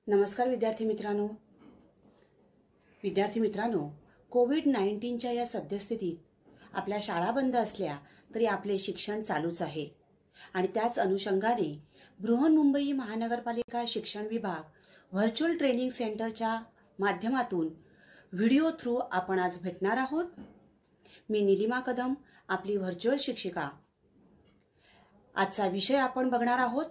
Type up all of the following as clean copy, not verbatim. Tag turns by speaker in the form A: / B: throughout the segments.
A: नमस्कार विद्यार्थी मित्रांनो, कोविड-19च्या या सद्यस्थितीत आपल्या शाळा बंद असल्या तरी आपले शिक्षण चालूच आहे आणि त्याच अनुषंगाने बृहन्मुंबई महानगरपालिका शिक्षण विभाग व्हर्च्युअल ट्रेनिंग सेंटरच्या माध्यमातून व्हिडिओ थ्रू आपण आज भेटणार आहोत। मी नीलिमा कदम, आपली व्हर्च्युअल शिक्षिका। आजचा विषय आपण बघणार आहोत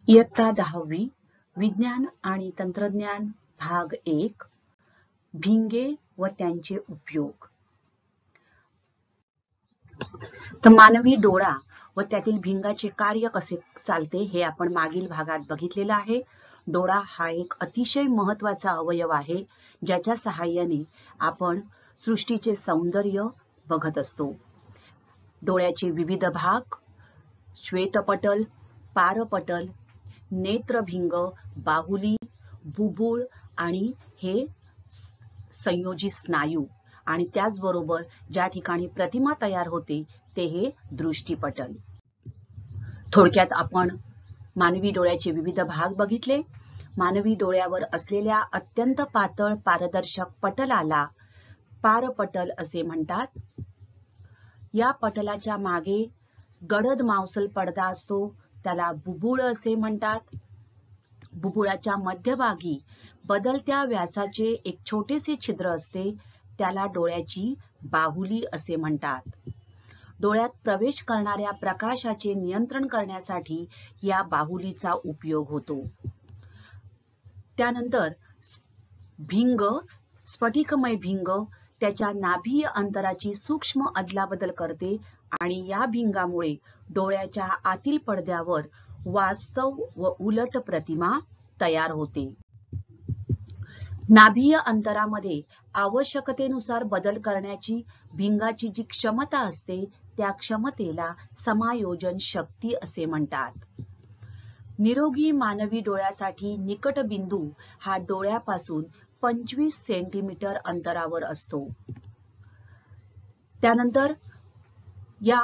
B: इयत्ता 10वी विज्ञान आणि तंत्रज्ञान भाग 1 भिंगे व त्यांचे उपयोग। तर मानवी डोळा व त्यातील भिंगाचे कार्य कसे चालते हे आपण मागील भागात बघितलेलं आहे। डोळा हा एक अतिशय महत्त्वाचा अवयव आहे, ज्याच्या सहाय्याने आपण सृष्टीचे सौंदर्य बघत असतो। डोळ्याचे विविध भाग श्वेतपटल, पारपटल, नेत्रभिंग, बाहुली, बुबुळ आणि हे संयोजी स्नायू आणि त्याचबरोबर ज्या ठिकाणी प्रतिमा तयार होते ते हे दृष्टिपटल। थोडक्यात आपण मानवी डोळ्याचे विविध भाग बघितले। मानवी डोळ्यावर असलेल्या अत्यंत पातळ पारदर्शक पटलाला पारपटल असे म्हणतात। या पटलाच्या मागे गडद मांसल पडदा असतो, त्याला बुबुळ असे म्हणतात। बुबुळाच्या मध्यभागी बदलत्या व्यासाचे एक छोटेसे छिद्र असते, त्याला डोळ्याची बाहुली असे म्हणतात। डोळ्यात प्रवेश करणाऱ्या प्रकाशाचे नियंत्रण करण्यासाठी या बाहुलीचा उपयोग होतो। त्यानंतर भिंग, स्फटिकमय भिंग त्याच्या नाभीय अंतराची सूक्ष्म अदलाबदल करते आणि या भिंगामुळे डोळ्याच्या आतील पडद्यावर वास्तव व उलट प्रतिमा तयार होते। नाभीय अंतरामध्ये आवश्यकतेनुसार बदल करण्याची भिंगाची जी क्षमता असते त्या क्षमतेला समायोजन शक्ती असे म्हणतात। निरोगी मानवी डोळ्यासाठी निकट बिंदू हा डोळ्यापासून 25 सेंटीमीटर अंतरावर असतो। त्यानंतर या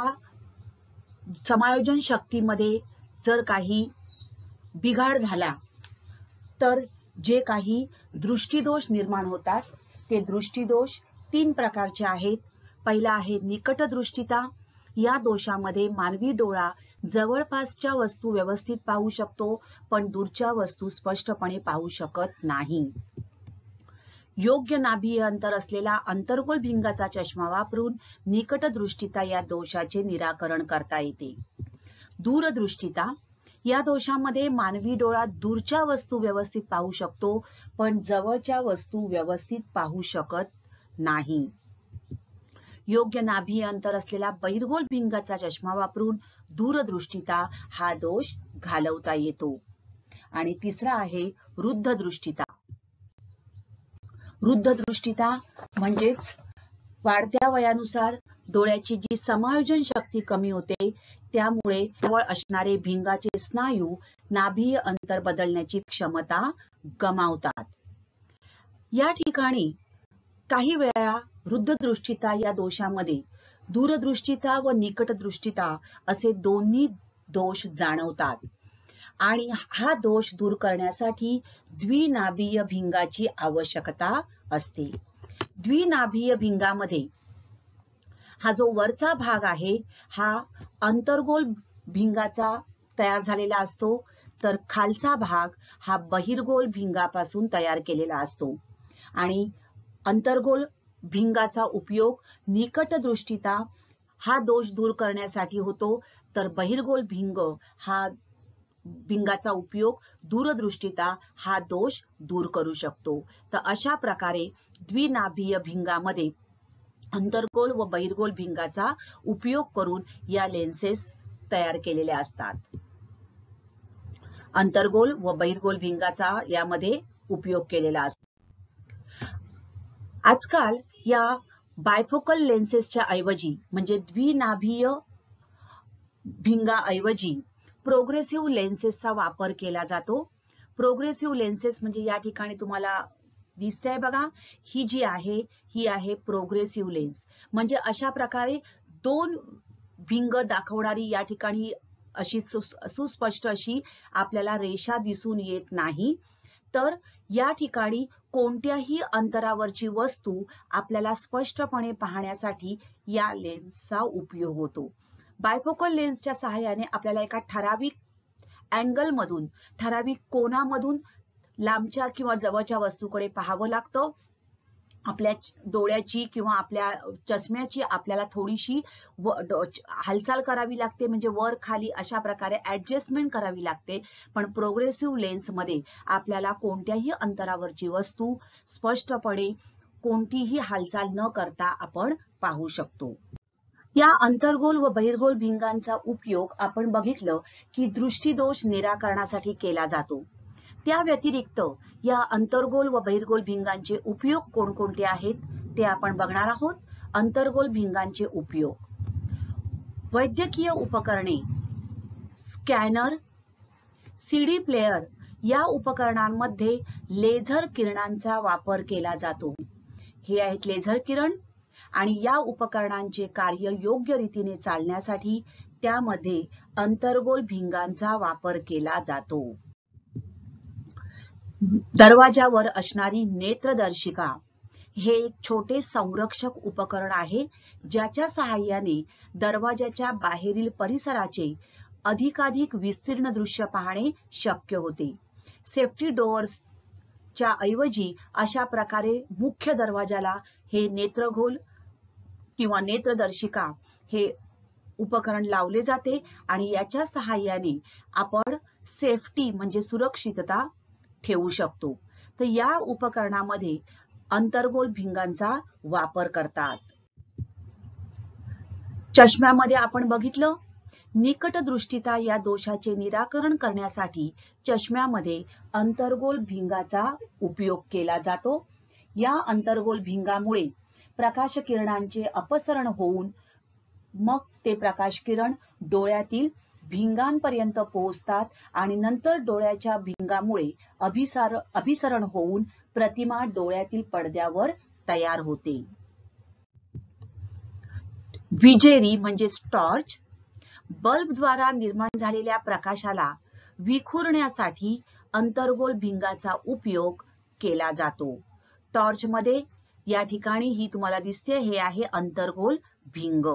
B: समायोजन शक्तीमध्ये जर काही बिघाड झाला तर जे काही दृष्टिदोष निर्माण होतात ते दृष्टिदोष 3 प्रकारचे आहेत। पहिला आहे निकट दृष्टिता। या दोषामध्ये मानवी डोळा जवळपासच्या वस्तू व्यवस्थित पाहू शकतो, पण दूरच्या वस्तू स्पष्टपणे पाहू शकत नाही। योग्य नाभीय अंतर असलेला अंतर्गोल भिंगाचा चष्मा वापरून निकट दृष्टिता या दोषाचे निराकरण करता येते। दूरदृष्टिता या दोषामध्ये मानवी डोळा दूरच्या वस्तू व्यवस्थित पाहू शकतो, पण जवळच्या वस्तू व्यवस्थित पाहू शकत नाही। योग्य नाभीय अंतर असलेला बहिर्गोल भिंगाचा चष्मा वापरून दूरदृष्टिता हा दोष घालवता येतो। आणि तिसरा आहे रुद्ध दृष्टिता। रुद्ध दृष्टिता म्हणजेच वाढत्या वयानुसार डोळ्याची जी समायोजन शक्ती कमी होते, त्यामुळे जवळ असणारे भिंगाचे स्नायू नाभीय अंतर बदलण्याची क्षमता गमावतात। या ठिकाणी काही वेळा रुद्ध दृष्टिता या दोषामध्ये दूरदृष्टिता व निकट दृष्टिता असे दोन्ही दोष जाणवतात आणि हा दोष दूर करण्यासाठी द्विनाभीय भिंगाची आवश्यकता असते। द्विनाभीय भिंगामध्ये हा जो वरचा भाग आहे हा अंतर्गोल भिंगाचा तयार झालेला असतो, तर खालचा भाग हा बहिर्गोल भिंगापासून तयार केलेला असतो। आणि अंतर्गोल भिंगाचा उपयोग निकट दृष्टिता हा दोष दूर करण्यासाठी होतो, तर बहिर्गोल भिंगाचा उपयोग दूरदृष्टिता हा दोष दूर करू शकतो। तर अशा प्रकारे द्विनाभीय भिंगामध्ये अंतर्गोल व बहिर्गोल भिंगाचा उपयोग करून या लेन्सेस तयार केलेल्या असतात। अंतर्गोल व बहिर्गोल भिंगाचा यामध्ये उपयोग केलेला असतो। आजकाल या बायफोकल लेन्सेसच्या ऐवजी म्हणजे द्विनाभीय भिंगाऐवजी प्रोग्रेसिव्ह लेन्सेसचा वापर केला जातो। प्रोग्रेसिव्ह लेन्सेस म्हणजे या ठिकाणी तुम्हाला दिसतंय बघा, ही जी आहे ही आहे प्रोग्रेसिव्ह लेन्स। म्हणजे अशा प्रकारे 2 भिंग दाखवणारी या ठिकाणी अशी सुस्पष्ट अशी आपल्याला रेषा दिसून येत नाही. तर या ठिकाणी कोणत्याही अंतरावरची वस्तू आपल्याला स्पष्टपणे पाहण्यासाठी या लेन्सचा उपयोग होतो. बायफोकल लेन्सच्या सहाय्याने आपल्याला एका ठराविक अँगल मधून, ठराविक कोनामधून लांबच्या किंवा जवळच्या वस्तूकडे पाहावं लागतं. आपल्या डोळ्याची किंवा आपल्या चष्म्याची आपल्याला थोडीशी हालचाल करावी लागते, म्हणजे वर खाली अशा प्रकारे ऍडजस्टमेंट करावी लागते. पण प्रोग्रेसिव्ह लेन्स मध्ये आपल्याला कोणत्याही अंतरावरची वस्तू स्पष्टपणे कोणतीही हालचाल न करता आपण पाहू शकतो. या अंतर्गोल व बहिर्गोल भिंगांचा उपयोग आपण बघितलं की दृष्टीदोष निराकरणासाठी केला जातो. त्या व्यतिरिक्त या अंतर्गोल व बहिर्गोल भिंगांचे उपयोग कोणकोणते आहेत ते आपण बघणार आहोत. अंतर्गोल भिंगांचे उपयोग: वैद्यकीय उपकरणे, स्कॅनर, सीडी प्लेअर या उपकरणांमध्ये लेझर किरणांचा वापर केला जातो. हे आहेत लेझर किरण, आणि या उपकरणांचे कार्य योग्य रीतीने चालण्यासाठी त्यामध्ये अंतर्गोल भिंगांचा वापर केला जातो. दरवाजावर असणारी नेत्रदर्शिका हे एक छोटे संरक्षक उपकरण आहे, ज्याच्या सहाय्याने दरवाजाच्या बाहेरील परिसराचे अधिकाधिक विस्तीर्ण दृश्य पाहणे शक्य होते. सेफ्टी डोअर्सच्या ऐवजी अशा प्रकारे मुख्य दरवाजाला हे नेत्रगोल किंवा नेत्रदर्शिका हे उपकरण लावले जाते, आणि याच्या सहाय्याने आपण सेफ्टी म्हणजे सुरक्षितता ठेवू शकतो. तर या उपकरणामध्ये अंतर्गोल भिंगांचा वापर करतात. चष्म्यामध्ये आपण बघितलं, निकटदृष्टिता या दोषाचे निराकरण करण्यासाठी चष्म्यामध्ये अंतर्गोल भिंगाचा उपयोग केला जातो. या अंतर्गोल भिंगामुळे प्रकाश किरणांचे अपसरण होऊन मग ते प्रकाश किरण डोळ्यातील भिंगांपर्यंत पोहोचतात, आणि नंतर डोळ्याच्या भिंगामुळे अभिसरण होऊन प्रतिमा डोळ्यातील पडद्यावर तयार होते. विजेरी म्हणजे टॉर्च, बल्बद्वारा निर्माण झालेल्या प्रकाशाला विखुरण्यासाठी अंतर्गोल भिंगाचा उपयोग केला जातो. टॉर्च मध्ये या ठिकाणी ही तुम्हाला दिसते, हे आहे अंतर्गोल भिंग.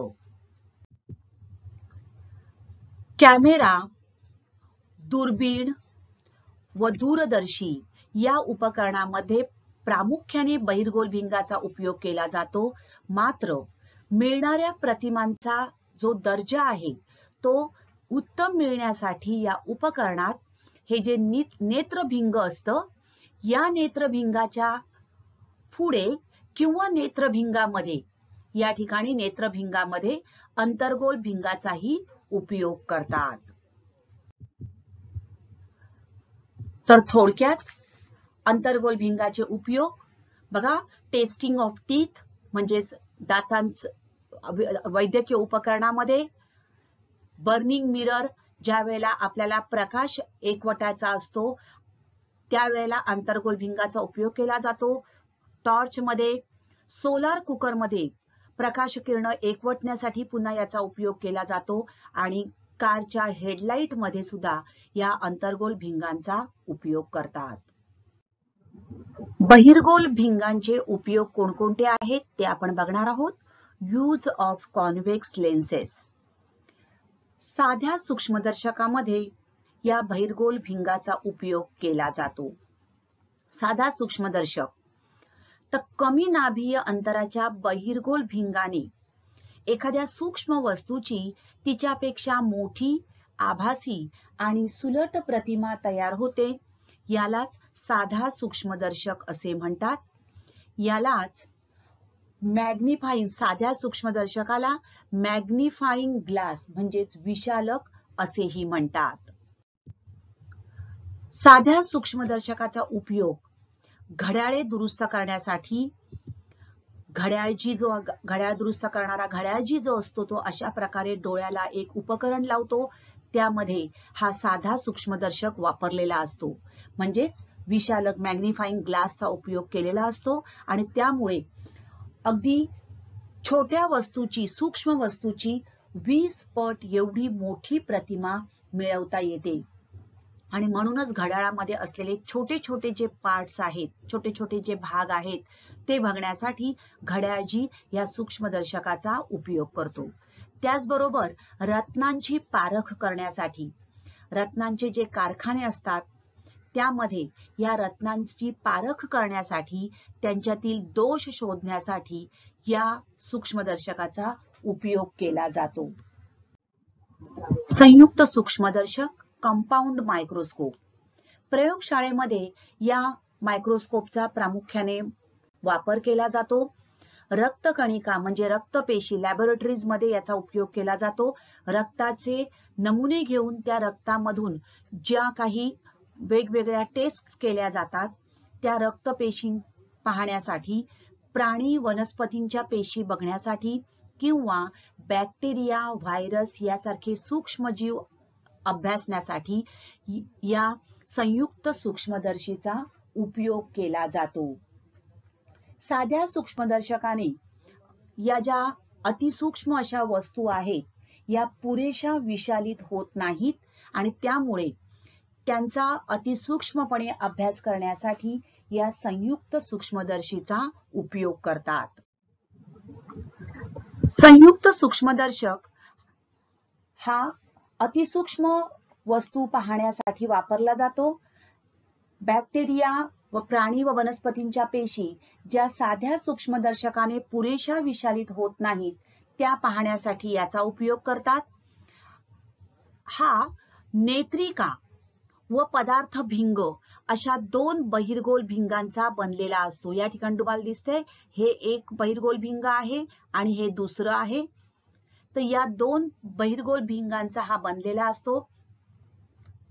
B: कॅमेरा, दुर्बीण व दूरदर्शी या उपकरणामध्ये प्रामुख्याने बहिर्गोल भिंगाचा उपयोग केला जातो. मात्र मिळणाऱ्या प्रतिमांचा जो दर्जा आहे तो उत्तम मिळण्यासाठी या उपकरणात हे जे नेत्रभिंग असतं, या नेत्रभिंगाच्या पुढे किंवा नेत्रभिंगामध्ये, या ठिकाणी नेत्रभिंगामध्ये अंतर्गोल भिंगाचाही उपयोग करतात. तर थोडक्यात अंतर्गोल भिंगाचे उपयोग बघा: टेस्टिंग ऑफ टीथ म्हणजेच दातांचं वैद्यकीय उपकरणामध्ये, बर्निंग मिरर ज्या वेळेला आपल्याला प्रकाश एकवटायचा असतो त्यावेळेला अंतर्गोल भिंगाचा उपयोग केला जातो. टॉर्च मध्ये, सोलार कुकर मध्ये प्रकाश किरण एकवटण्यासाठी पुन्हा याचा उपयोग केला जातो, आणि कारच्या हेडलाइट मध्ये सुद्धा या अंतर्गोल भिंगांचा उपयोग करतात. बहिर्गोल भिंगांचे उपयोग कोणकोणते आहेत ते आपण बघणार आहोत. Use of convex lenses. साध्या सूक्ष्मदर्शकामध्ये या बहिर्गोल भिंगाचा उपयोग केला जातो. साधा सूक्ष्मदर्शक तर कमी नाभीय अंतराच्या बहिर्गोल भिंगाने एखाद्या सूक्ष्म वस्तूची तिच्यापेक्षा मोठी, आभासी आणि सुलट प्रतिमा तयार होते. यालाच साधा सूक्ष्मदर्शक असे म्हणतात. यालाच मॅग्निफाईंग, साध्या सूक्ष्मदर्शकाला मॅग्निफाईंग ग्लास म्हणजेच विशालक असेही म्हणतात. साध्या सूक्ष्मदर्शकाचा उपयोग घड्याळे दुरुस्त करण्यासाठी, घड्याळ दुरुस्त करणारा घड्याळजी जो असतो तो अशा प्रकारे डोळ्याला एक उपकरण लावतो, त्यामध्ये हा साधा सूक्ष्मदर्शक वापरलेला असतो. म्हणजेच विशालक मॅग्निफाईंग ग्लासचा उपयोग केलेला असतो, आणि त्यामुळे अगदी छोट्या वस्तूची, सूक्ष्म वस्तूची 20 पट एवढी मोठी प्रतिमा मिळवता येते. आणि म्हणूनच घड्याळामध्ये असलेले छोटे छोटे जे पार्ट्स आहेत, छोटे छोटे जे भाग आहेत, ते बघण्यासाठी घड्याळजी या सूक्ष्मदर्शकाचा उपयोग करतो. त्याचबरोबर रत्नांची पारख करण्यासाठी, रत्नांचे जे कारखाने असतात त्यामध्ये या रत्नांची पारख करण्यासाठी, त्यांच्यातील दोष शोधण्यासाठी या सूक्ष्मदर्शकाचा उपयोग केला जातो. संयुक्त सूक्ष्मदर्शक, कंपाऊंड मायक्रोस्कोप. प्रयोगशाळेमध्ये या मायक्रोस्कोपचा प्रामुख्याने वापर केला जातो. रक्तकणिका म्हणजे रक्तपेशी लॅबोरेटरीज मध्ये याचा उपयोग केला जातो. रक्ताचे नमुने घेऊन त्या रक्तामधून ज्या काही वेगवेगळ्या टेस्ट केल्या जातात त्या रक्तपेशी पाहण्यासाठी, प्राणी वनस्पतींच्या पेशी बघण्यासाठी किंवा बॅक्टेरिया, व्हायरस यासारखे सूक्ष्मजीव अभ्यासण्यासाठी या संयुक्त सूक्ष्मदर्शीचा उपयोग केला जातो. साध्या सूक्ष्मदर्शकाने या ज्या अतिसूक्ष्म अशा वस्तू आहेत या पुरेशा विशालित होत नाहीत आणि त्यामुळे त्यांचा अतिसूक्ष्मपणे अभ्यास करण्यासाठी या संयुक्त सूक्ष्मदर्शीचा उपयोग करतात. संयुक्त सूक्ष्मदर्शक हा अतिसूक्ष्म वस्तू पाहण्यासाठी वापरला जातो. बॅक्टेरिया व प्राणी व वनस्पतींच्या पेशी ज्या साध्या सूक्ष्मदर्शकाने पुरेशा विशालित होत नाहीत त्या पाहण्यासाठी याचा उपयोग करतात. हा नेत्रिका व पदार्थ भिंग अशा दोन बहिर्गोल भिंगांचा बनलेला असतो. या ठिकाणी तुम्हाला दिसतंय हे एक बहिर्गोल भिंग आहे आणि हे दुसरं आहे. तर या दोन बहिर्गोल भिंगांचा हा बनलेला असतो.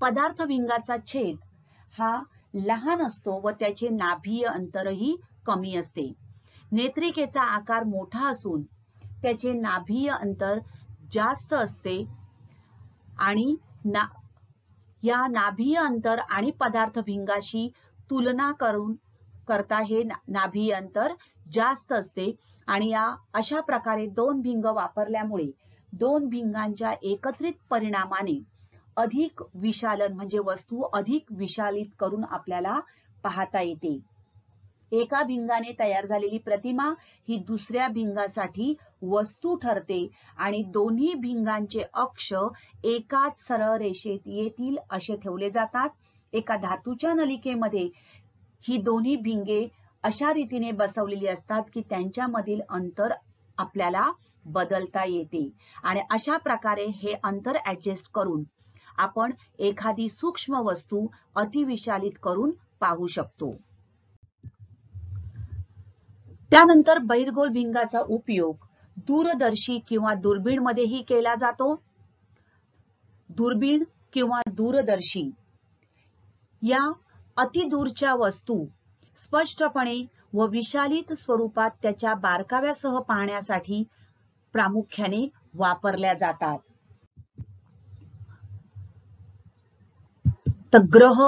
B: पदार्थ भिंगाचा छेद हा लहान असतो व त्याचे नाभीय अंतरही कमी असते. नेत्रिकेचा आकार मोठा असून त्याचे नाभीय अंतर जास्त असते आणि या नाभीय अंतर आणि पदार्थ भिंगाशी तुलना करता हे नाभीय अंतर जास्त असते आणि या अशा प्रकारे दोन भिंग वापरल्यामुळे दोन भिंगांच्या एकत्रित परिणामाने अधिक विशालन म्हणजे वस्तू अधिक विशालित करून आपल्याला पाहता येते. एका भिंगाने तयार झालेली प्रतिमा ही दुसऱ्या भिंगासाठी वस्तू ठरते आणि दोन्ही भिंगांचे अक्ष एकाच सरळ रेषेत येतील असे ठेवले जातात. एका धातूच्या नलिकेमध्ये ही दोन्ही भिंगे अशा रीतीने बसवलेली असतात की त्यांच्यामधील अंतर आपल्याला बदलता येते आणि अशा प्रकारे हे अंतर ऍडजस्ट करून आपण एखादी सूक्ष्म वस्तू अतिविशालित करून पाहू शकतो. त्यानंतर बहिर्गोल भिंगाचा उपयोग दूरदर्शी किंवा दुर्बीण मध्येही केला जातो. दुर्बीण किंवा दूरदर्शी या अतिदूरच्या वस्तू स्पष्टपणे व विशालित स्वरूपात त्याच्या बारकाव्यासह पाहण्यासाठी प्रामुख्याने वापरल्या जातात. तर ग्रह,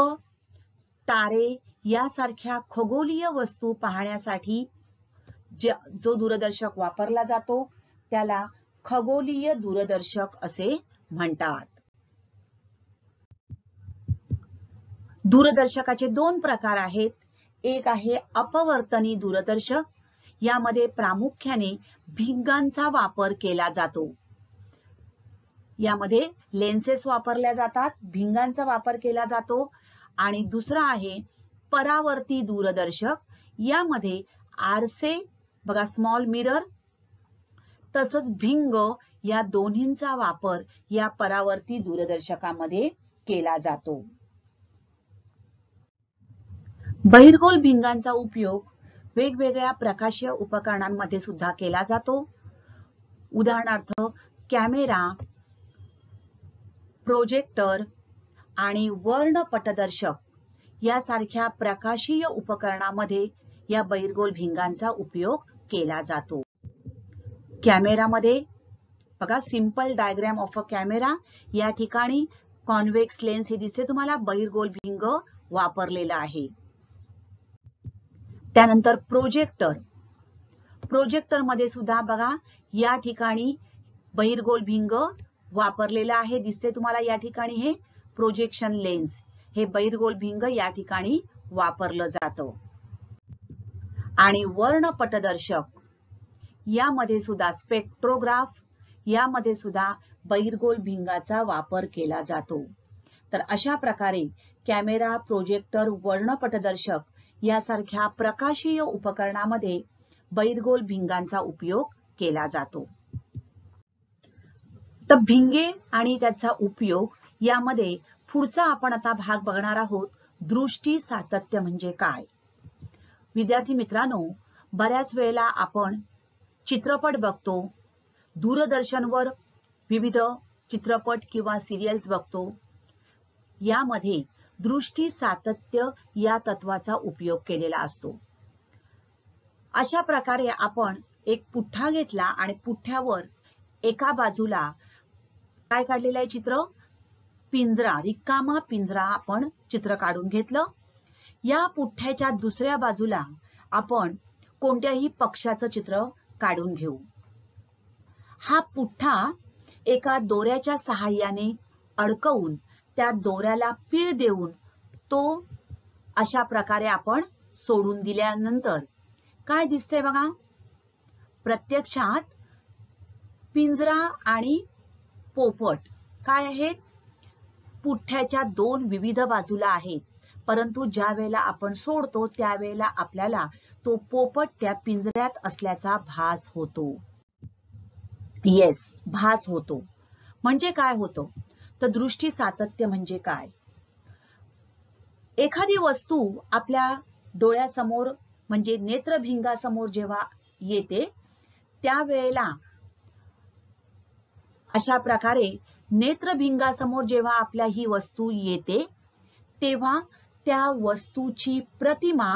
B: तारे यासारख्या खगोलीय वस्तू पाहण्यासाठी जो दूरदर्शक वापरला जातो त्याला खगोलीय दूरदर्शक असे म्हणतात. दूरदर्शकाचे दोन प्रकार आहेत. एक आहे अपवर्तनी दूरदर्शक. यामध्ये प्रामुख्याने भिंगांचा वापर केला जातो. यामध्ये लेन्सेस वापरल्या जातात, भिंगांचा वापर केला जातो. आणि दुसरा आहे परावर्ती दूरदर्शक. यामध्ये आरसे बघा स्मॉल मिरर तसंच भिंग या दोन्हींचा वापर या परावर्ती दूरदर्शकामध्ये केला जातो. बहिर्गोल भिंगांचा उपयोग वेगवेगळ्या प्रकाशीय उपकरणांमध्ये सुद्धा केला जातो. उदाहरणार्थ कॅमेरा, प्रोजेक्टर आणि वर्णपटदर्शक यासारख्या प्रकाशीय उपकरणामध्ये या बहिर्गोल भिंगांचा उपयोग केला जातो. कॅमेरामध्ये बघा simple diagram of a camera. या ठिकाणी कॉन्व्हेक्स लेन्स हे दिसते तुम्हाला, बहिर्गोल भिंग वापरलेला आहे. त्यानंतर प्रोजेक्टर. प्रोजेक्टर मध्ये सुद्धा बघा या ठिकाणी बहिर्गोल भिंग वापरलेला आहे. दिसते तुम्हाला या ठिकाणी हे प्रोजेक्शन लेन्स, हे बहिर्गोल भिंग या ठिकाणी वापरलं जातं. आणि वर्णपटदर्शक यामध्ये सुद्धा स्पेक्ट्रोग्राफ यामध्ये सुद्धा बहिर्गोल भिंगाचा वापर केला जातो. तर अशा प्रकारे कॅमेरा, प्रोजेक्टर, वर्णपटदर्शक यासारख्या प्रकाशीय उपकरणामध्ये बहिर्गोल भिंगांचा उपयोग केला जातो. तर भिंगे आणि त्याचा उपयोग यामध्ये पुढचा आपण आता भाग बघणार आहोत. दृष्टी सातत्य म्हणजे काय? विद्यार्थी मित्रांनो, बऱ्याच वेळेला आपण चित्रपट बघतो, दूरदर्शनवर विविध चित्रपट किंवा सिरियल्स बघतो. यामध्ये दृष्टी सातत्य या तत्वाचा उपयोग केलेला असतो. अशा प्रकारे आपण एक पुठ्ठा घेतला आणि पुठ्ठ्यावर एका बाजूला काय काढलेलं आहे चित्र? पिंजरा, रिकामा पिंजरा आपण चित्र काढून घेतलं. या पुठ्ठ्याच्या दुसऱ्या बाजूला आपण कोणत्याही पक्ष्याचं चित्र काढून घेऊ. हा पुठ्ठा एका दोऱ्याच्या सहाय्याने अडकवून त्या दोऱ्याला पीळ देऊन तो अशा प्रकारे आपण सोडून दिल्यानंतर काय दिसतंय बघा? प्रत्यक्षात पिंजरा आणि पोपट काय आहेत? पुठ्ठ्याच्या दोन विविध बाजूला आहेत, परंतु ज्या वेळेला आपण सोडतो त्यावेळेला आपल्याला तो पोपट त्या पिंजऱ्यात असल्याचा भास होतो. येस, भास होतो. म्हणजे काय होतं? तर दृष्टी सातत्य म्हणजे काय? एखादी वस्तू आपल्या डोळ्यासमोर म्हणजे नेत्रभिंगासमोर जेव्हा येते त्यावेळेला अशा प्रकारे नेत्रभिंगासमोर जेव्हा आपल्या ही वस्तू येते तेव्हा त्या वस्तूची प्रतिमा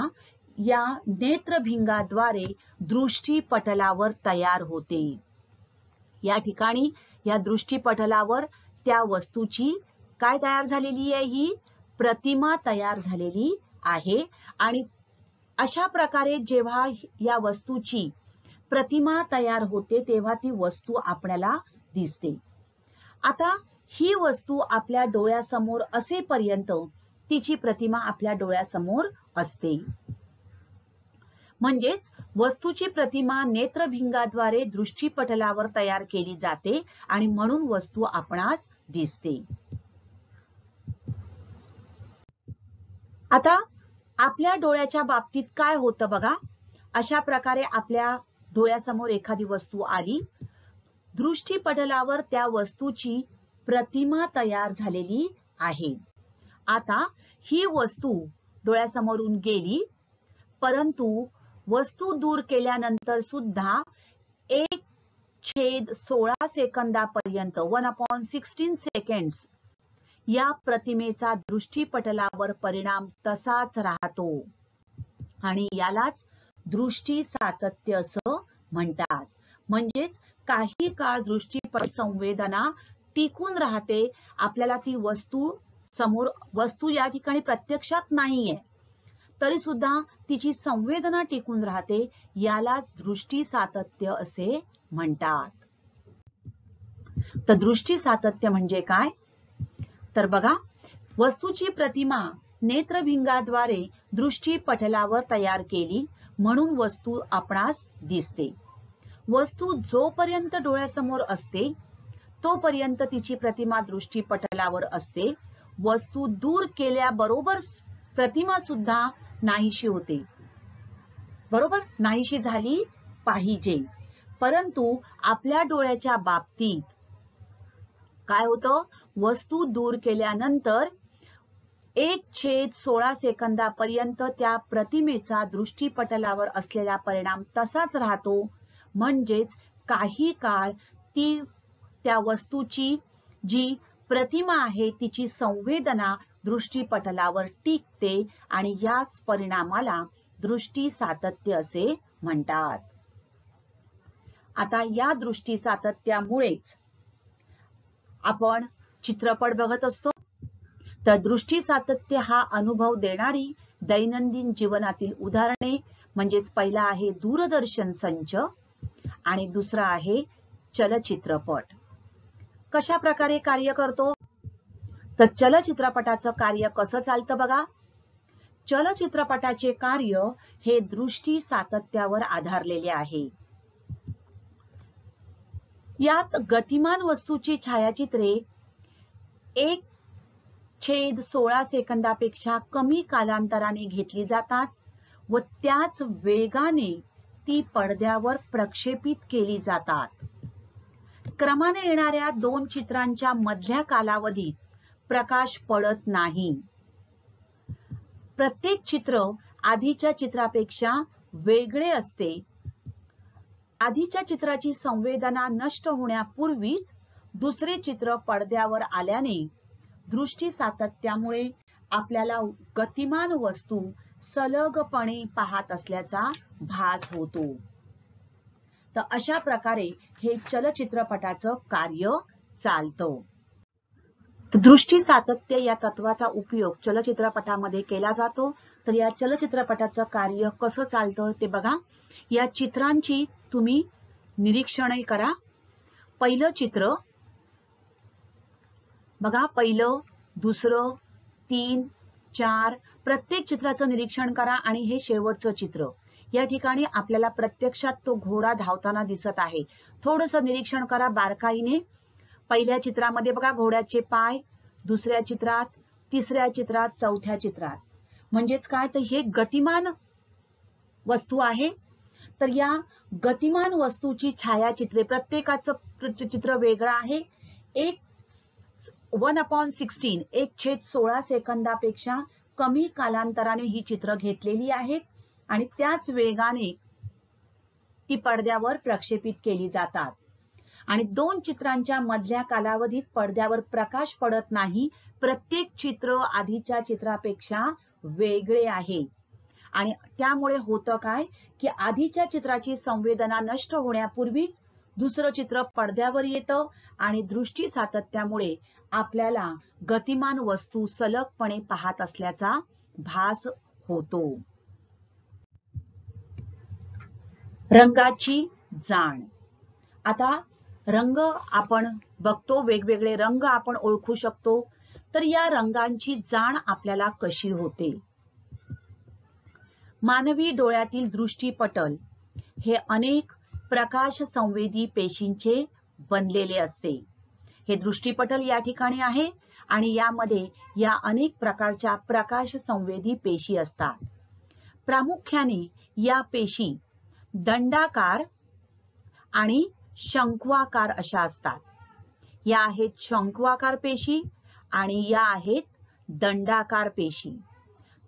B: या नेत्रभिंगाद्वारे दृष्टीपटलावर तयार होते. या ठिकाणी या दृष्टीपटलावर त्या वस्तूची काय तयार झालेली आहे? ही प्रतिमा तयार झालेली आहे. आणि अशा प्रकारे जेव्हा या वस्तूची प्रतिमा तयार होते तेव्हा ती वस्तू आपल्याला दिसते. आता ही वस्तू आपल्या डोळ्यासमोर असेपर्यंत तिची प्रतिमा आपल्या डोळ्यासमोर असते. म्हणजेच वस्तूची प्रतिमा नेत्रभिंगाद्वारे दृष्टीपटलावर तयार केली जाते आणि म्हणून वस्तू आपणास दिसते. आता आपल्या डोळ्याच्या बाबतीत काय होतं बघा? अशा प्रकारे आपल्या डोळ्यासमोर एखादी वस्तू आली, दृष्टीपटलावर त्या वस्तूची प्रतिमा तयार झालेली आहे. आता ही वस्तू डोळ्यासमोरून गेली, परंतु वस्तू दूर केल्यानंतर सुद्धा 1/16 सेकंदापर्यंत 1/16 सेकंड्स या प्रतिमेचा दृष्टीपटलावर परिणाम तसाच राहतो आणि यालाच दृष्टी सातत्य असं म्हणतात. म्हणजेच काही काळ दृष्टीपट संवेदना टिकून राहते. आपल्याला ती वस्तू या ठिकाणी प्रत्यक्षात नाहीये तरी सुद्धा तिची संवेदना टिकून राहते. यालाच दृष्टी सातत्य असे म्हणतात. तर दृष्टी सातत्य म्हणजे काय? तर बघा, वस्तूची प्रतिमा नेत्रभिंगाद्वारे दृष्टीपटलावर तयार केली म्हणून वस्तू आपणास दिसते. वस्तू जोपर्यंत डोळ्यासमोर असते तोपर्यंत तिची प्रतिमा दृष्टीपटलावर असते. वस्तू दूर केल्याबरोबर प्रतिमा सुद्धा नाहीशी होते. बरोबर, नाहीशी झाली पाहिजे. परंतु आपल्या डोळ्याच्या बाबतीत काय होतं? वस्तू दूर केल्यानंतर 1/16 सेकंदापर्यंत त्या प्रतिमेचा दृष्टीपटलावर असलेला परिणाम तसाच राहतो. म्हणजेच काही काळ त्या वस्तूची जी प्रतिमा आहे तिची संवेदना दृष्टीपटलावर टिकते आणि याच परिणामाला दृष्टी सातत्य असे म्हणतात. आता या दृष्टी सातत्यामुळेच आपण चित्रपट बघत असतो. तर दृष्टी सातत्य हा अनुभव देणारी दैनंदिन जीवनातील उदाहरणे म्हणजेच पहिला आहे दूरदर्शन संच आणि दुसरा आहे चलचित्रपट कशा प्रकारे कार्य करतो? तर चलचित्रपटाचं कार्य कसं चालतं बघा. चलचित्रपटाचे कार्य हे दृष्टी सातत्यावर आधारलेले आहे. यात गतिमान वस्तूची छायाचित्रे 1/16 सेकंदापेक्षा कमी कालांतराने घेतली जातात व त्याच वेगाने ती पडद्यावर प्रक्षेपित केली जातात. क्रमाने येणाऱ्या दोन चित्रांच्या मधल्या कालावधीत प्रकाश पडत नाही. प्रत्येक चित्र आधीच्या चित्रापेक्षा वेगळे असते. आधीच्या चित्राची संवेदना नष्ट होण्यापूर्वीच दुसरे चित्र पडद्यावर आल्याने दृष्टी सातत्यामुळे आपल्याला गतिमान वस्तू सलगपणे पाहत असल्याचा भास होतो. तर अशा प्रकारे हे चलचित्रपटाचं कार्य चालतं. दृष्टी सातत्य या तत्वाचा उपयोग चलचित्रपटामध्ये केला जातो. तर या चलचित्रपटाचं कार्य कसं चालतं ते बघा. या चित्रांची तुम्ही निरीक्षण करा. पहिलं चित्र बघा, पहिलं, दुसरं, 3, 4 प्रत्येक चित्राचं निरीक्षण करा आणि हे शेवटचं चित्र. या ठिकाणी आपल्याला प्रत्यक्षात तो घोडा धावताना दिसत आहे. थोडंसं निरीक्षण करा बारकाईने. पहिल्या चित्रामध्ये बघा घोड्याचे पाय, दुसऱ्या चित्रात, तिसऱ्या चित्रात, चौथ्या चित्रात. म्हणजेच काय, तर हे गतिमान वस्तू आहे. तर या गतिमान वस्तूची छायाचित्रे प्रत्येकाचं चित्र वेगळं आहे. 1/16 1/16 सेकंदापेक्षा कमी कालांतराने ही चित्र घेतलेली आहेत आणि त्याच वेगाने ती पडद्यावर प्रक्षेपित केली जातात. आणि दोन चित्रांच्या मधल्या कालावधीत पडद्यावर प्रकाश पडत नाही. प्रत्येक चित्र आधीच्या चित्रापेक्षा वेगळे आहे. आणि त्यामुळे होतं काय, की आधीच्या चित्राची संवेदना नष्ट होण्यापूर्वीच दुसरं चित्र पडद्यावर येतं आणि दृष्टी सातत्यामुळे आपल्याला गतिमान वस्तू सलगपणे पाहत असल्याचा भास होतो. रंगाची जाण. आता रंग आपण बघतो, वेगवेगळे रंग आपण ओळखू शकतो. तर या रंगांची जाण आपल्याला कशी होते? मानवी डोळ्यातील दृष्टीपटल हे अनेक प्रकाश संवेदी पेशींचे बनलेले असते. हे दृष्टीपटल या ठिकाणी आहे आणि यामध्ये या अनेक प्रकारच्या प्रकाश संवेदी पेशी असतात. प्रामुख्याने या पेशी दंडाकार आणि शंक्वाकार अशा असतात. या आहेत शंक्वाकार पेशी आणि या आहेत दंडाकार पेशी.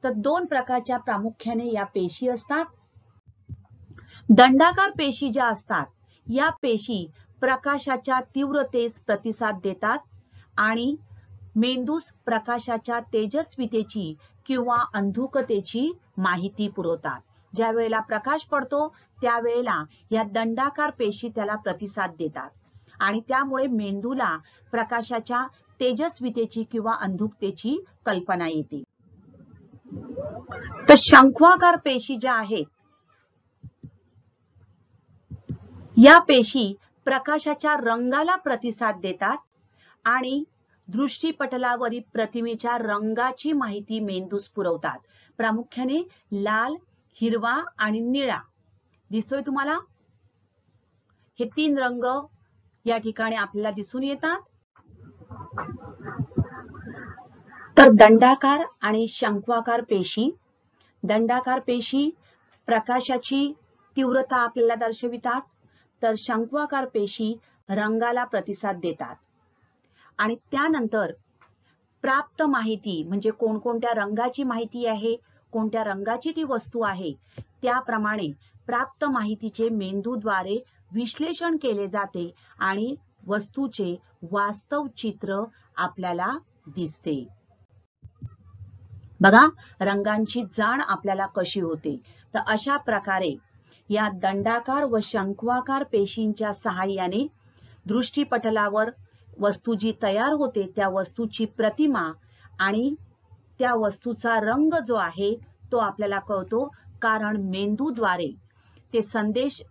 B: तर दोन प्रकारच्या प्रामुख्याने या पेशी असतात. दंडाकार पेशी ज्या असतात या पेशी प्रकाशाच्या तीव्रतेस प्रतिसाद देतात आणि मेंदूस प्रकाशाच्या तेजस्वितेची किंवा अंधुकतेची माहिती पुरवतात. ज्या वेळेला प्रकाश पडतो त्यावेळेला या दंडाकार पेशी त्याला प्रतिसाद देतात आणि त्यामुळे मेंदूला प्रकाशाच्या तेजस्वितेची किंवा अंधुकतेची कल्पना येते. तर शंक्वाकार पेशी ज्या आहेत या पेशी प्रकाशाच्या रंगाला प्रतिसाद देतात आणि दृष्टीपटलावरील प्रतिमेच्या रंगाची माहिती मेंदूस पुरवतात. प्रामुख्याने लाल, हिरवा आणि निळा दिसतोय तुम्हाला. हे 3 रंग या ठिकाणी आपल्याला दिसून येतात. तर दंडाकार आणि शंक्वाकार पेशी. दंडाकार पेशी प्रकाशाची तीव्रता आपल्याला दर्शवितात, तर शंक्वाकार पेशी रंगाला प्रतिसाद देतात. आणि त्यानंतर प्राप्त माहिती म्हणजे कोणकोणत्या रंगाची माहिती आहे, कोणत्या रंगाची ती वस्तू आहे, त्याप्रमाणे प्राप्त माहितीचे मेंदूद्वारे विश्लेषण केले जाते आणि वस्तूचे वास्तव चित्र आपल्याला दिसते. बघा रंगांची जाण आपल्याला कशी होते. तर अशा प्रकारे या दंडाकार व शंक्वाकार पेशींच्या सहाय्याने दृष्टीपटलावर वस्तू जी तयार होते त्या वस्तूची प्रतिमा आणि त्या वस्तूचा रंग जो आहे तो आपल्याला कळतो, कारण मेंदूद्वारे ते संदेश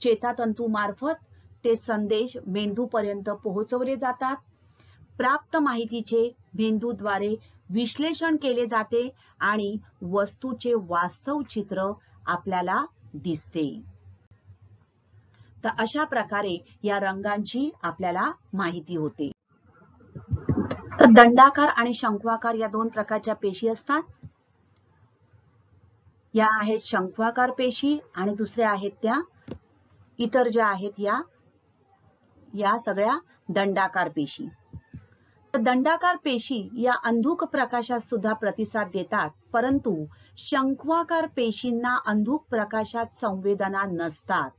B: चेतातंतू मार्फत ते संदेश मेंदूपर्यंत पोहोचवले जातात. प्राप्त माहितीचे मेंदूद्वारे विश्लेषण केले जाते आणि वस्तूचे वास्तव चित्र आपल्याला दिसते. तर अशा प्रकारे या रंगांची आपल्याला माहिती होते. तर दंडाकार आणि शंक्वाकार या दोन प्रकारच्या पेशी असतात. या आहेत शंक्वाकार पेशी आणि दुसऱ्या आहेत त्या इतर ज्या आहेत या सगळ्या दंडाकार पेशी. तर दंडाकार पेशी या अंधुक प्रकाशात सुद्धा प्रतिसाद देतात, परंतु शंक्वाकार पेशींना अंधुक प्रकाशात संवेदना नसतात.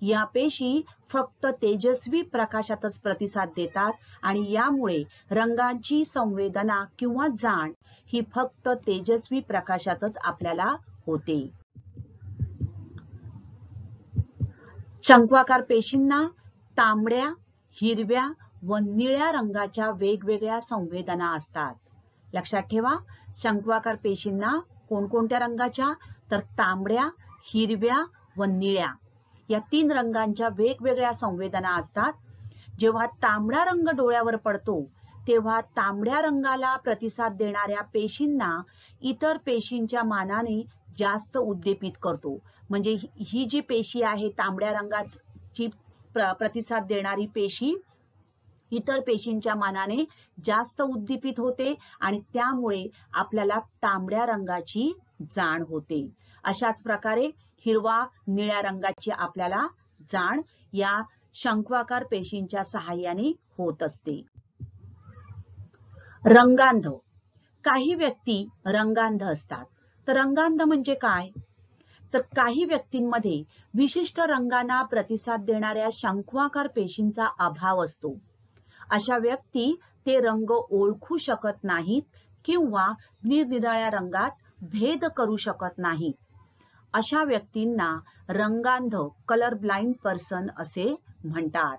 B: या पेशी फक्त तेजस्वी प्रकाशातच प्रतिसाद देतात आणि यामुळे रंगांची संवेदना किंवा जाण ही फक्त तेजस्वी प्रकाशातच आपल्याला होते. शंक्वाकार पेशींना तांबड्या, हिरव्या व निळ्या रंगाच्या वेगवेगळ्या संवेदना असतात. लक्षात ठेवा, शंक्वाकार पेशींना कोणकोणत्या रंगाच्या? तर तांबड्या, हिरव्या व निळ्या या 3 रंगांच्या वेगवेगळ्या संवेदना असतात. जेव्हा तांबडा रंग डोळ्यावर पडतो तेव्हा तांबड्या रंगाला प्रतिसाद देणाऱ्या पेशींना इतर पेशींच्या मानाने जास्त उद्दीपित करतो. म्हणजे ही जी पेशी आहे तांबड्या रंगाची प्रतिसाद देणारी पेशी इतर पेशींच्या मानाने जास्त उद्दीपित होते आणि त्यामुळे आपल्याला तांबड्या रंगाची जाण होते. अशाच प्रकारे हिरवा, निळ्या रंगाची आपल्याला जाण या शंक्वाकार पेशींच्या सहाय्याने होत असते. रंगांध. काही व्यक्ती रंगांध असतात. तर रंगांध म्हणजे काय? तर काही व्यक्तींमध्ये विशिष्ट रंगांना प्रतिसाद देणाऱ्या शंक्वाकार पेशींचा अभाव असतो. अशा व्यक्ती ते रंग ओळखू शकत नाहीत किंवा निरनिराळ्या रंगात भेद करू शकत नाहीत. अशा व्यक्तींना रंगांध, कलर ब्लाइंड पर्सन असे म्हणतात.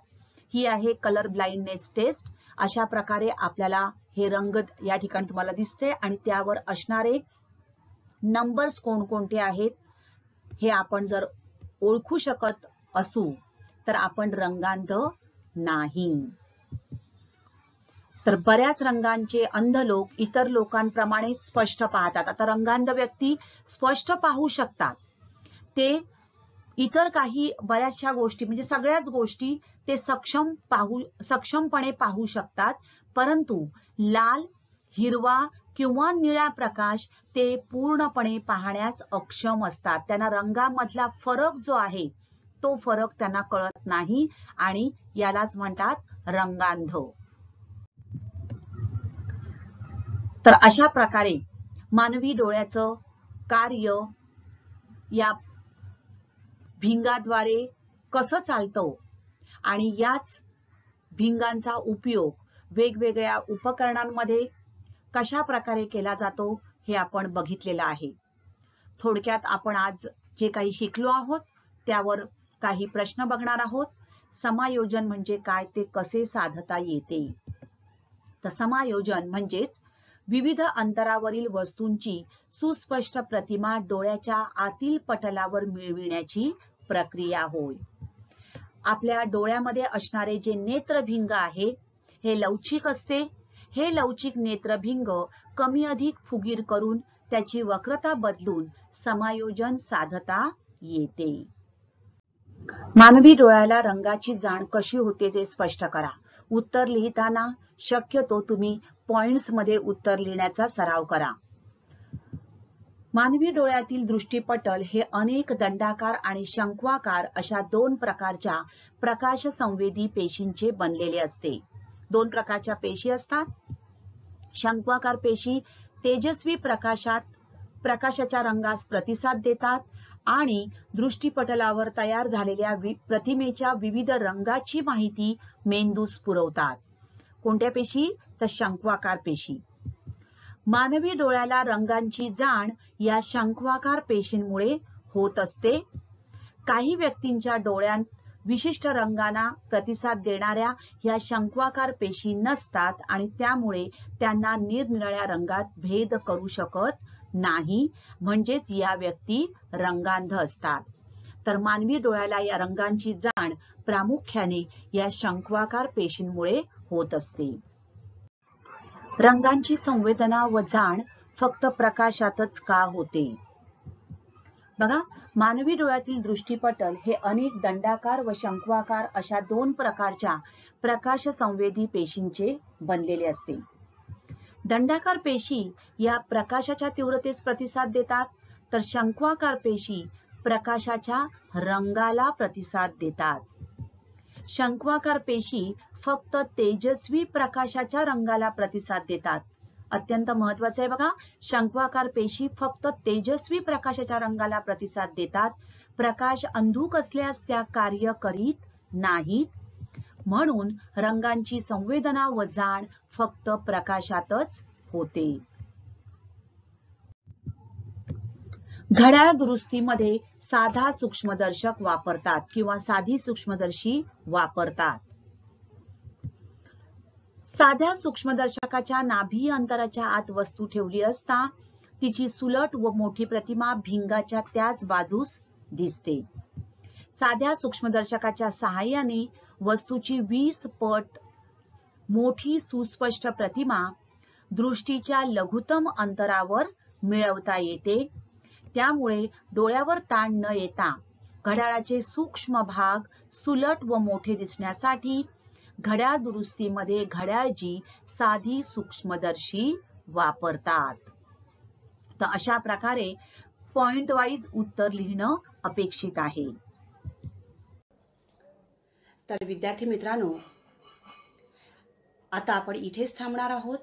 B: ही आहे कलर ब्लाइंडनेस टेस्ट. अशा प्रकारे आपल्याला हे रंग या ठिकाणी तुम्हाला दिसते आणि त्यावर असणारे नंबर्स कोणकोणते आहेत हे आपण जर ओळखू शकत असू तर आपण रंगांध नाही. तर बऱ्याच रंगांचे अंध लोक इतर लोकांप्रमाणे स्पष्ट पाहतात. आता रंगांध व्यक्ती स्पष्ट पाहू शकतात. ते इतर काही बऱ्याचशा गोष्टी म्हणजे सगळ्याच गोष्टी ते सक्षमपणे पाहू शकतात, परंतु लाल, हिरवा किंवा निळा प्रकाश ते पूर्णपणे पाहण्यास अक्षम असतात. त्यांना रंगामधला फरक जो आहे तो फरक त्यांना कळत नाही आणि यालाच म्हणतात रंगांध. तर अशा प्रकारे मानवी डोळ्याचं कार्य या भिंगाद्वारे कसं चालतं आणि याच भिंगांचा उपयोग वेगवेगळ्या उपकरणांमध्ये कशा प्रकारे केला जातो हे आपण बघितलेलं आहे. थोडक्यात आपण आज जे काही शिकलो आहोत त्यावर काही प्रश्न बघणार आहोत. समायोजन म्हणजे काय, ते कसे साधता येते? तर समायोजन म्हणजेच विविध अंतरावरील वस्तूंची सुस्पष्ट प्रतिमा डोळ्याच्या आतील पटलावर मिळविण्याची प्रक्रिया होय. आपल्या डोळ्यामध्ये असणारे जे नेत्रभिंग आहे हे लवचिक असते. हे लवचिक नेत्रभिंग कमी अधिक फुगीर करून त्याची वक्रता बदलून समायोजन साधता येते. मानवी डोळ्याला रंगाची जाण कशी होते ते स्पष्ट करा. उत्तर लिहिताना शक्यतो तुम्ही पॉइंट्स मध्ये उत्तर लिहिण्याचा सराव करा. मानवी डोळ्यातील दृष्टीपटल हे अनेक दंडाकार आणि शंक्वाकार अशा 2 प्रकारच्या प्रकाश संवेदी पेशींचे बनलेले असते. 2 प्रकारच्या पेशी असतात. शंक्वाकार पेशी तेजस्वी प्रकाशाच्या रंगास प्रतिसाद देतात आणि दृष्टीपटलावर तयार झालेल्या प्रतिमेच्या विविध रंगाची माहिती मेंदूस पुरवतात. कोणत्या पेशी? तर शंक्वाकार पेशी. मानवी डोळ्याला रंगांची जाण या शंक्वाकार पेशींमुळे होत असते. काही व्यक्तींच्या डोळ्यांत विशिष्ट रंगांना प्रतिसाद देणाऱ्या या शंक्वाकार पेशी नसतात आणि त्यामुळे त्यांना निरनिराळ्या रंगात भेद करू शकत नाही, म्हणजेच या व्यक्ती रंगांध असतात. तर मानवी डोळ्याला या रंगांची जाण प्रामुख्याने या शंक्वाकार पेशींमुळे होत असते. रंगांची संवेदना व जाण फक्त प्रकाशातच का होते? बघा, मानवी डोळ्यातील दृष्टिपटल हे अनेक दंडाकार व शंक्वाकार अशा दोन प्रकारच्या प्रकाश संवेदी पेशींचे बनलेले असते. दंडाकार पेशी या प्रकाशाच्या तीव्रतेस प्रतिसाद देतात, तर शंक्वाकार पेशी प्रकाशाच्या रंगाला प्रतिसाद देतात. शंक्वाकार पेशी फक्त तेजस्वी प्रकाशाच्या रंगाला प्रतिसाद देतात. अत्यंत महत्वाचे आहे बघा, शंक्वाकार पेशी फक्त तेजस्वी प्रकाशाच्या रंगाला प्रतिसाद देतात. प्रकाश अंधुक असल्यास त्या कार्य करीत नाहीत. म्हणून रंगांची संवेदना व जाण फक्त प्रकाशातच होते. घड्याळ दुरुस्तीमध्ये साधा सूक्ष्मदर्शक वापरतात किंवा साधी सूक्ष्मदर्शी वापरतात. साध्या सूक्ष्मदर्शकाच्या नाभी अंतराच्या आत वस्तू ठेवली असता तिची सुलट व मोठी प्रतिमा भिंगाच्या त्याच बाजूस दिसते. साध्या सूक्ष्मदर्शकाच्या सहाय्याने वस्तूची 20 पट मोठी सुस्पष्ट प्रतिमा दृष्टीच्या लघुतम अंतरावर मिळवता येते. त्यामुळे डोळ्यावर ताण न येता घड्याळाचे सूक्ष्म भाग सुलट व मोठे दिसण्यासाठी घड्याळ दुरुस्तीमध्ये घड्याळजी साधी सूक्ष्मदर्शी वापरतात. तर अशा प्रकारे पॉइंट वाईज उत्तर लिहिणं अपेक्षित आहे.
A: तर विद्यार्थी मित्रांनो, आता आपण इथेच थांबणार आहोत.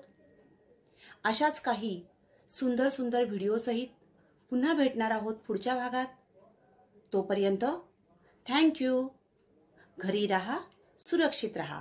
A: अशाच काही सुंदर सुंदर व्हिडिओ सहित पुन्हा भेटणार आहोत पुढच्या भागात. तोपर्यंत थँक्यू. घरी राहा, सुरक्षित राहा.